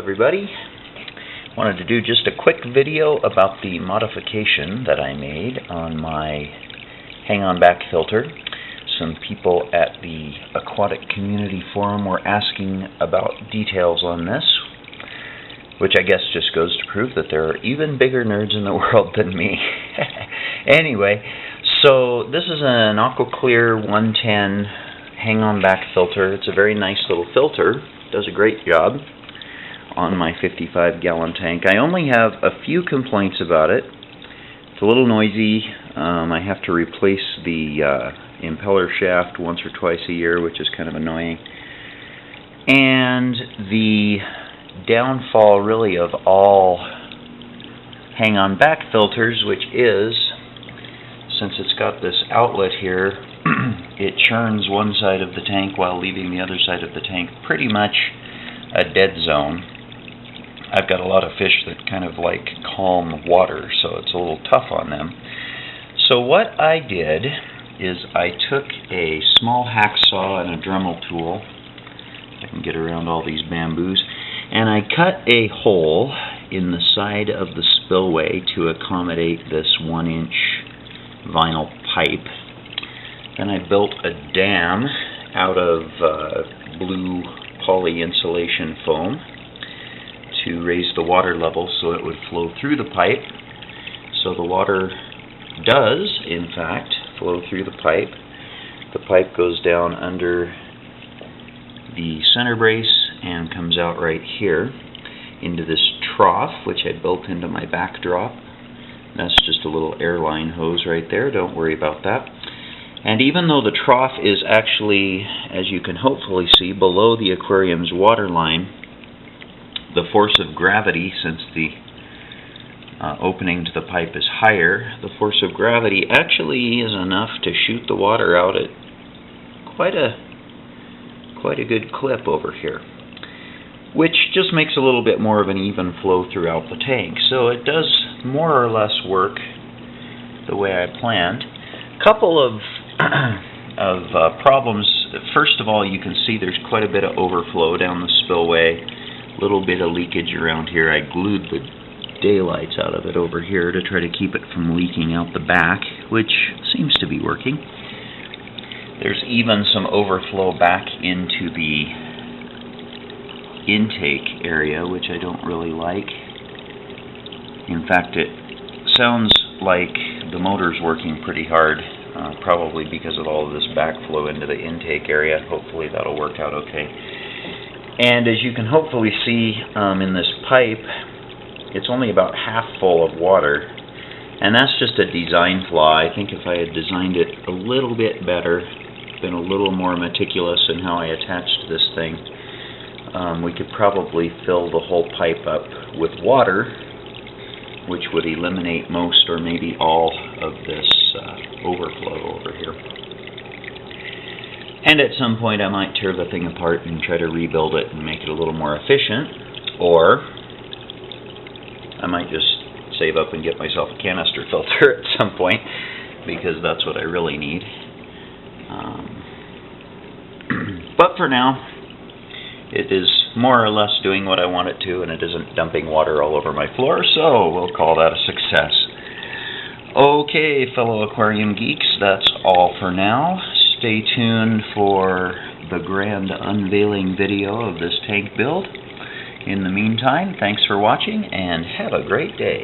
everybody. Wanted to do just a quick video about the modification that I made on my hang-on back filter. Some people at the Aquatic Community Forum were asking about details on this, which I guess just goes to prove that there are even bigger nerds in the world than me. Anyway, so this is an Aquaclear 110 hang-on back filter. It's a very nice little filter. Does a great job on my 55-gallon tank. I only have a few complaints about it. It's a little noisy. I have to replace the impeller shaft once or twice a year, which is kind of annoying. And the downfall really of all hang-on back filters, which is, since it's got this outlet here, it churns one side of the tank while leaving the other side of the tank pretty much a dead zone. I've got a lot of fish that kind of like calm water, so it's a little tough on them. So what I did is I took a small hacksaw and a Dremel tool. I can get around all these bamboos. And I cut a hole in the side of the spillway to accommodate this 1-inch vinyl pipe. Then I built a dam out of blue poly insulation foam to raise the water level so it would flow through the pipe. So the water does, in fact, flow through the pipe. The pipe goes down under the center brace and comes out right here into this trough, which I built into my backdrop. That's just a little airline hose right there. Don't worry about that. And even though the trough is actually, as you can hopefully see, below the aquarium's water line, the force of gravity, since the opening to the pipe is higher, the force of gravity actually is enough to shoot the water out at quite a good clip over here, which just makes a little bit more of an even flow throughout the tank. So it does more or less work the way I planned. Couple of problems. First of all, you can see there's quite a bit of overflow down the spillway, a little bit of leakage around here. I glued the daylights out of it over here to try to keep it from leaking out the back, which seems to be working. There's even some overflow back into the intake area, which I don't really like. In fact, it sounds like the motor's working pretty hard, probably because of all of this backflow into the intake area. Hopefully that'll work out okay. And as you can hopefully see in this pipe, it's only about half full of water, and that's just a design flaw. I think if I had designed it a little bit better, been a little more meticulous in how I attached this thing, we could probably fill the whole pipe up with water, which would eliminate most or maybe all of this overflow over here. And at some point I might tear the thing apart and try to rebuild it and make it a little more efficient, or I might just save up and get myself a canister filter at some point, because that's what I really need. But for now, it is more or less doing what I want it to, and it isn't dumping water all over my floor, so we'll call that a success. Okay, fellow aquarium geeks, that's all for now. Stay tuned for the grand unveiling video of this tank build. In the meantime, thanks for watching, and have a great day.